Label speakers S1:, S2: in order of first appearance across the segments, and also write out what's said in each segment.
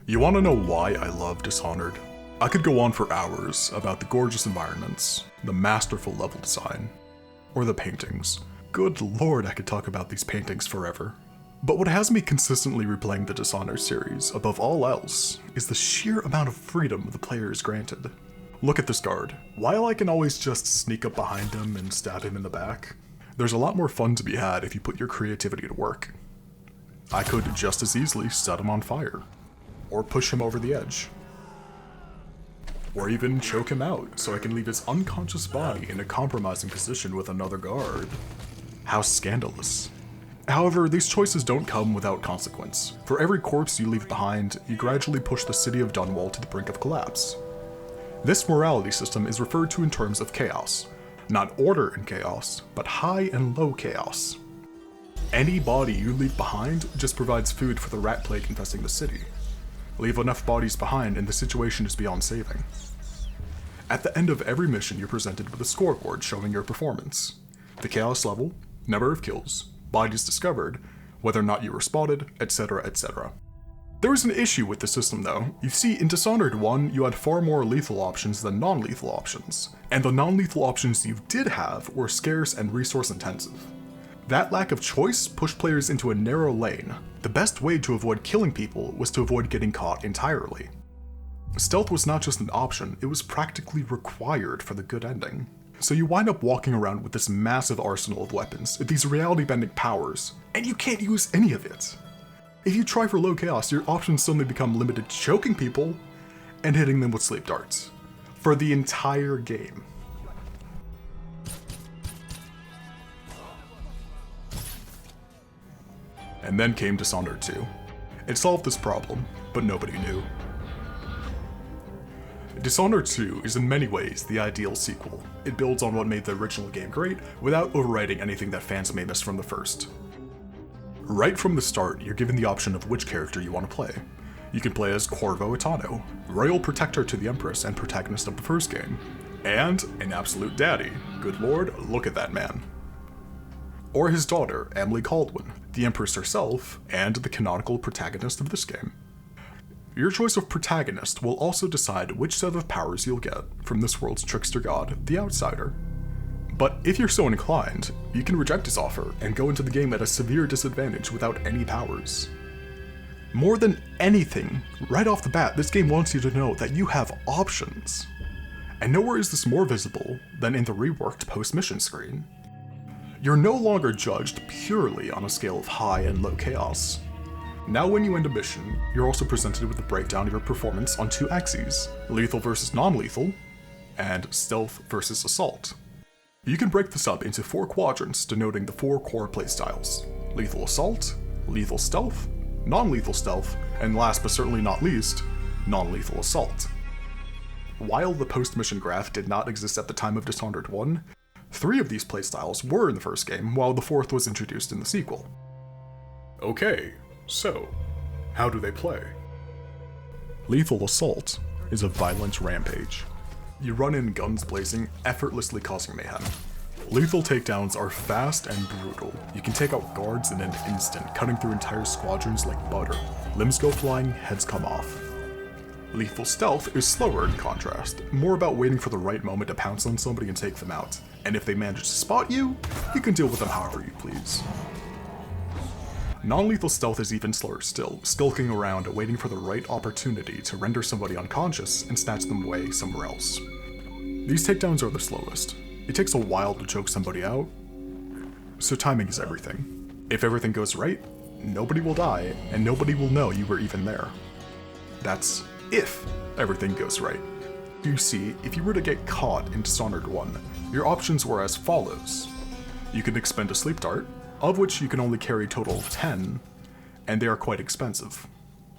S1: You want to know why I love Dishonored? I could go on for hours about the gorgeous environments, the masterful level design, or the paintings. Good lord, I could talk about these paintings forever. But what has me consistently replaying the Dishonored series, above all else, is the sheer amount of freedom the player is granted. Look at this guard. While I can always just sneak up behind him and stab him in the back, there's a lot more fun to be had if you put your creativity to work. I could just as easily set him on fire, or push him over the edge, or even choke him out so I can leave his unconscious body in a compromising position with another guard. How scandalous. However, these choices don't come without consequence. For every corpse you leave behind, you gradually push the city of Dunwall to the brink of collapse. This morality system is referred to in terms of chaos. Not order and chaos, but high and low chaos. Any body you leave behind just provides food for the rat plague infesting the city. Leave enough bodies behind and the situation is beyond saving. At the end of every mission, you're presented with a scoreboard showing your performance. The chaos level, number of kills, bodies discovered, whether or not you were spotted, etc, etc. There is an issue with the system though. You see, in Dishonored 1, you had far more lethal options than non-lethal options, and the non-lethal options you did have were scarce and resource intensive. That lack of choice pushed players into a narrow lane. The best way to avoid killing people was to avoid getting caught entirely. Stealth was not just an option, it was practically required for the good ending. So you wind up walking around with this massive arsenal of weapons, these reality-bending powers, and you can't use any of it. If you try for low chaos, your options suddenly become limited to choking people and hitting them with sleep darts. For the entire game. And then came Dishonored 2. It solved this problem, but nobody knew. Dishonored 2 is in many ways the ideal sequel. It builds on what made the original game great, without overwriting anything that fans may miss from the first. Right from the start, you're given the option of which character you want to play. You can play as Corvo Attano, royal protector to the Empress and protagonist of the first game. And an absolute daddy. Good lord, look at that man. Or his daughter, Emily Caldwin, the Empress herself, and the canonical protagonist of this game. Your choice of protagonist will also decide which set of powers you'll get from this world's trickster god, the Outsider. But if you're so inclined, you can reject his offer and go into the game at a severe disadvantage without any powers. More than anything, right off the bat, this game wants you to know that you have options. And nowhere is this more visible than in the reworked post-mission screen. You're no longer judged purely on a scale of high and low chaos. Now when you end a mission, you're also presented with a breakdown of your performance on two axes, lethal versus non-lethal, and stealth versus assault. You can break this up into 4 quadrants denoting the 4 core playstyles: lethal assault, lethal stealth, non-lethal stealth, and last but certainly not least, non-lethal assault. While the post-mission graph did not exist at the time of Dishonored 1, 3 of these playstyles were in the first game, while the 4th was introduced in the sequel. Okay, so, how do they play? Lethal assault is a violent rampage. You run in guns blazing, effortlessly causing mayhem. Lethal takedowns are fast and brutal. You can take out guards in an instant, cutting through entire squadrons like butter. Limbs go flying, heads come off. Lethal stealth is slower in contrast, more about waiting for the right moment to pounce on somebody and take them out. And if they manage to spot you, you can deal with them however you please. Non-lethal stealth is even slower still, skulking around waiting for the right opportunity to render somebody unconscious and snatch them away somewhere else. These takedowns are the slowest. It takes a while to choke somebody out, so timing is everything. If everything goes right, nobody will die, and nobody will know you were even there. That's if everything goes right. You see, if you were to get caught in Dishonored 1, your options were as follows. You can expend a sleep dart, of which you can only carry a total of 10, and they are quite expensive.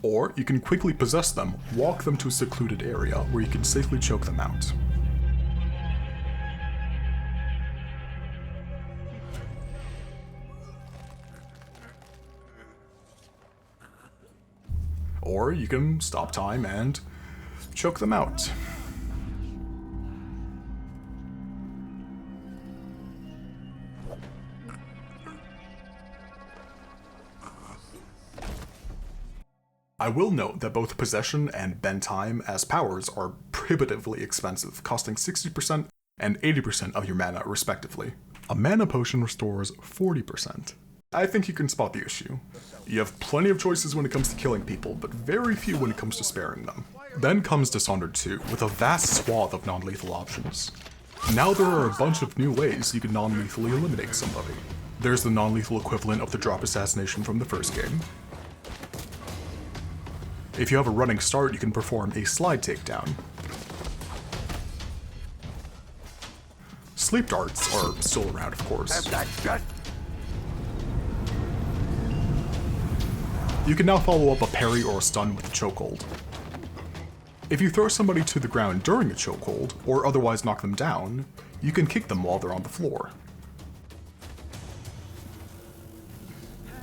S1: Or you can quickly possess them, walk them to a secluded area where you can safely choke them out. Or you can stop time and choke them out. I will note that both possession and bend time as powers are prohibitively expensive, costing 60% and 80% of your mana respectively. A mana potion restores 40%. I think you can spot the issue. You have plenty of choices when it comes to killing people, but very few when it comes to sparing them. Then comes Dishonored 2, with a vast swath of non-lethal options. Now there are a bunch of new ways you can non-lethally eliminate somebody. There's the non-lethal equivalent of the drop assassination from the first game. If you have a running start, you can perform a slide takedown. Sleep darts are still around, of course. You can now follow up a parry or a stun with a chokehold. If you throw somebody to the ground during a chokehold, or otherwise knock them down, you can kick them while they're on the floor.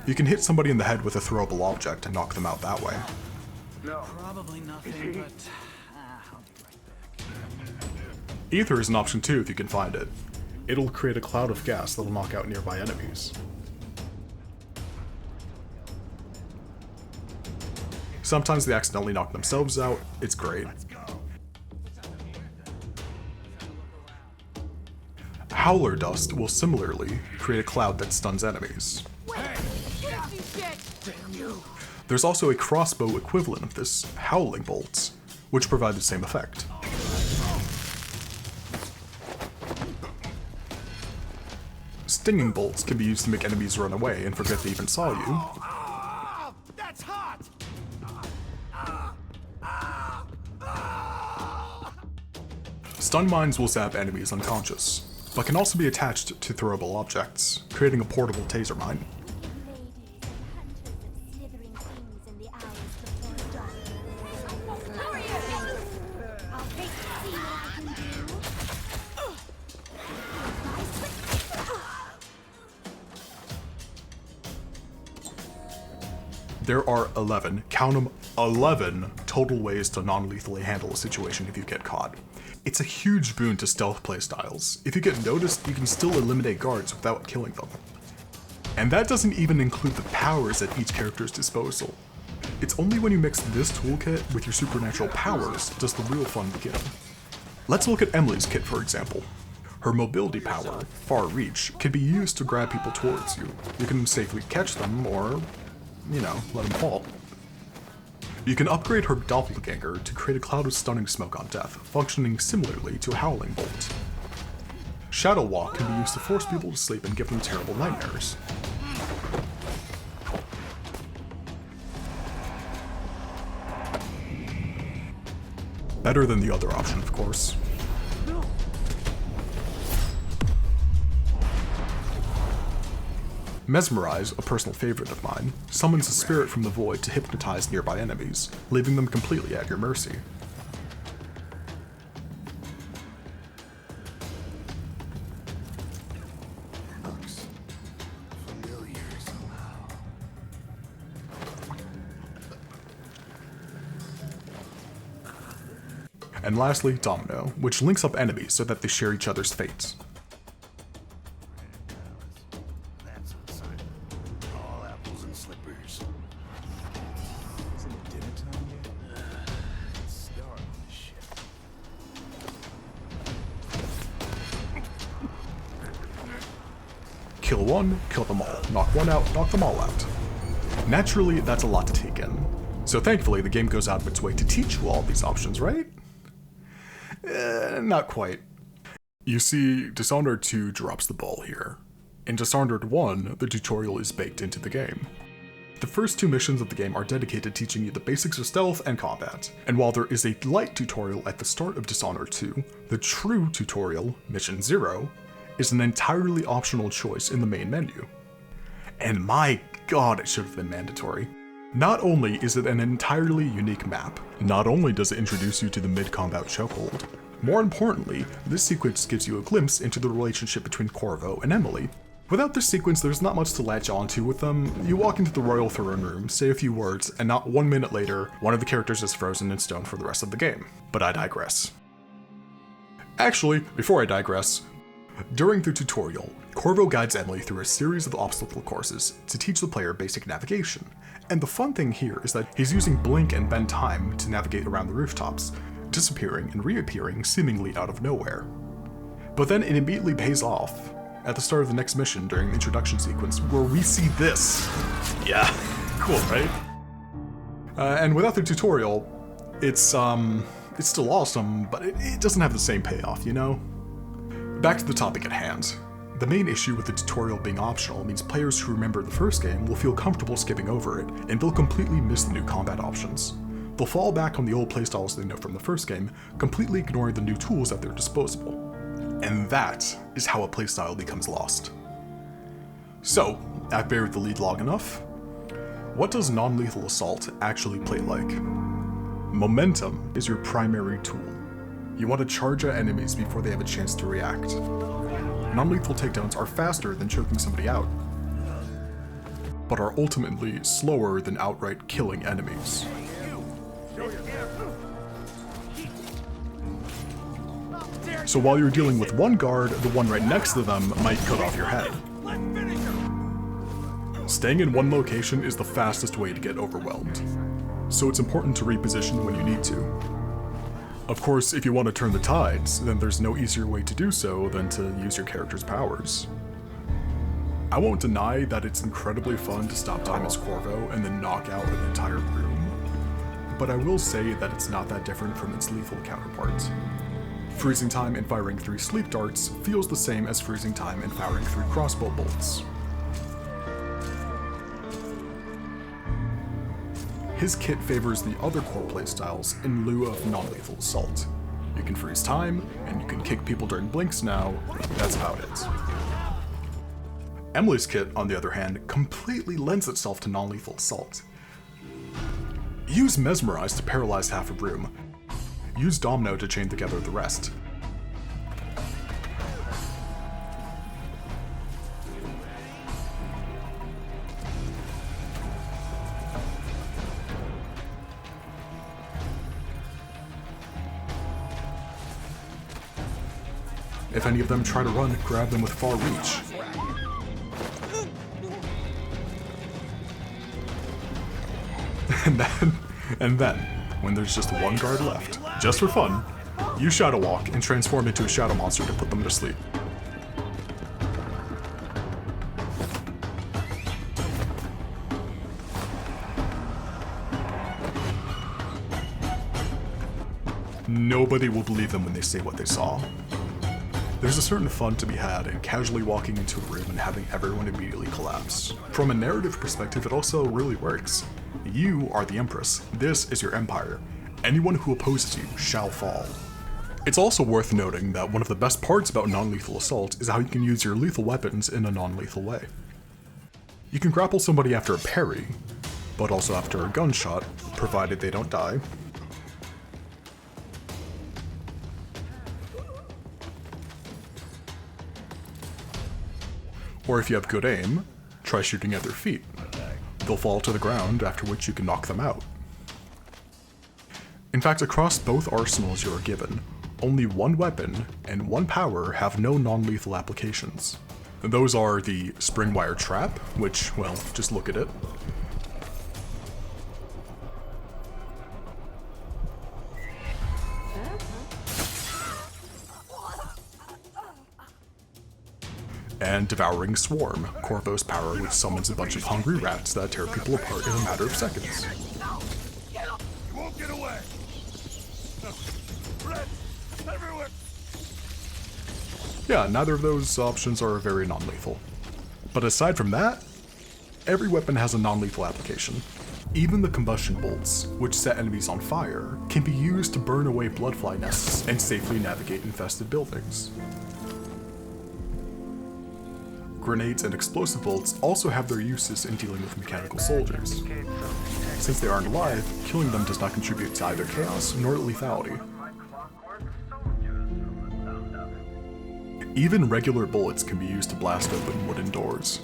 S1: You can hit somebody in the head with a throwable object and knock them out that way.
S2: No. Probably nothing, but I'll be right back.
S1: Ether is an option too if you can find it. It'll create a cloud of gas that'll knock out nearby enemies. Sometimes they accidentally knock themselves out, it's great. Howler dust will similarly create a cloud that stuns enemies. There's also a crossbow equivalent of this, howling bolts, which provide the same effect. Stinging bolts can be used to make enemies run away and forget they even saw you.
S2: That's hot.
S1: Stun mines will zap enemies unconscious, but can also be attached to throwable objects, creating a portable taser mine. There are 11, count them, 11 total ways to non-lethally handle a situation if you get caught. It's a huge boon to stealth playstyles. If you get noticed, you can still eliminate guards without killing them. And that doesn't even include the powers at each character's disposal. It's only when you mix this toolkit with your supernatural powers does the real fun begin. Let's look at Emily's kit for example. Her mobility power, Far Reach, can be used to grab people towards you. You can safely catch them or, let them fall. You can upgrade her doppelganger to create a cloud of stunning smoke on death, functioning similarly to a howling bolt. Shadow Walk can be used to force people to sleep and give them terrible nightmares. Better than the other option, of course. Mesmerize, a personal favorite of mine, summons a spirit from the void to hypnotize nearby enemies, leaving them completely at your mercy.
S2: Looks familiar somehow.
S1: And lastly, Domino, which links up enemies so that they share each other's fates. Kill one, kill them all. Knock one out, knock them all out. Naturally, that's a lot to take in. So thankfully, the game goes out of its way to teach you all these options, right? Not quite. You see, Dishonored 2 drops the ball here. In Dishonored 1, the tutorial is baked into the game. The first two missions of the game are dedicated to teaching you the basics of stealth and combat, and while there is a light tutorial at the start of Dishonored 2, the true tutorial, Mission 0, is an entirely optional choice in the main menu. And my god, it should have been mandatory. Not only is it an entirely unique map, not only does it introduce you to the mid-combat chokehold, more importantly, this sequence gives you a glimpse into the relationship between Corvo and Emily. Without this sequence, there's not much to latch onto with them. You walk into the royal throne room, say a few words, and not 1 minute later, one of the characters is frozen in stone for the rest of the game. But I digress. Actually, before I digress, During the tutorial, Corvo guides Emily through a series of obstacle courses to teach the player basic navigation. And the fun thing here is that he's using blink and bend time to navigate around the rooftops, disappearing and reappearing seemingly out of nowhere. But then it immediately pays off at the start of the next mission during the introduction sequence, where we see this. Yeah, cool, right? And without the tutorial, it's still awesome, but it doesn't have the same payoff, you know? Back to the topic at hand. The main issue with the tutorial being optional means players who remember the first game will feel comfortable skipping over it, and they'll completely miss the new combat options. They'll fall back on the old playstyles they know from the first game, completely ignoring the new tools at their disposal. And that is how a playstyle becomes lost. So, I've buried the lead long enough. What does non-lethal assault actually play like? Momentum is your primary tool. You want to charge at enemies before they have a chance to react. Non-lethal takedowns are faster than choking somebody out, but are ultimately slower than outright killing enemies. So while you're dealing with one guard, the one right next to them might cut off your head. Staying in one location is the fastest way to get overwhelmed, so it's important to reposition when you need to. Of course, if you want to turn the tides, then there's no easier way to do so than to use your character's powers. I won't deny that it's incredibly fun to stop time as Corvo and then knock out an entire room, but I will say that it's not that different from its lethal counterpart. Freezing time and firing 3 sleep darts feels the same as freezing time and firing 3 crossbow bolts. His kit favors the other core playstyles in lieu of non-lethal assault. You can freeze time, and you can kick people during blinks now, that's about it. Emily's kit, on the other hand, completely lends itself to non-lethal assault. Use Mesmerize to paralyze half a room. Use Domino to chain together the rest. If any of them try to run, grab them with far reach. And then, when there's just one guard left, just for fun, you Shadow Walk and transform into a shadow monster to put them to sleep. Nobody will believe them when they say what they saw. There's a certain fun to be had in casually walking into a room and having everyone immediately collapse. From a narrative perspective, it also really works. You are the Empress. This is your empire. Anyone who opposes you shall fall. It's also worth noting that one of the best parts about non-lethal assault is how you can use your lethal weapons in a non-lethal way. You can grapple somebody after a parry, but also after a gunshot, provided they don't die. Or if you have good aim, try shooting at their feet. They'll fall to the ground, after which you can knock them out. In fact, across both arsenals you are given, only one weapon and one power have no non-lethal applications. Those are the spring wire trap, which, well, just look at it. And Devouring Swarm, Corvo's power which summons a bunch of hungry rats that tear people apart in a matter of seconds.
S3: You won't get away! Rats everywhere!
S1: Yeah, neither of those options are very non-lethal. But aside from that, every weapon has a non-lethal application. Even the combustion bolts, which set enemies on fire, can be used to burn away bloodfly nests and safely navigate infested buildings. Grenades and explosive bolts also have their uses in dealing with mechanical soldiers. Since they aren't alive, killing them does not contribute to either chaos nor lethality. Even regular bullets can be used to blast open wooden doors.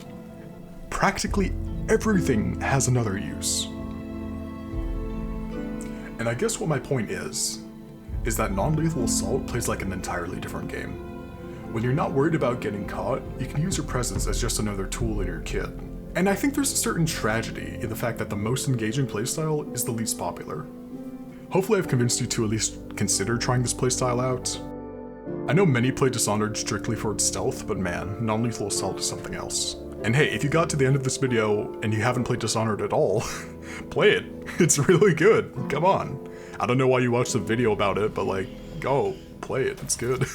S1: Practically everything has another use. And I guess what my point is that non-lethal assault plays like an entirely different game. When you're not worried about getting caught, you can use your presence as just another tool in your kit. And I think there's a certain tragedy in the fact that the most engaging playstyle is the least popular. Hopefully I've convinced you to at least consider trying this playstyle out. I know many play Dishonored strictly for its stealth, but man, nonlethal assault is something else. And hey, if you got to the end of this video and you haven't played Dishonored at all, play it. It's really good. Come on. I don't know why you watched the video about it, but like, go, play it. It's good.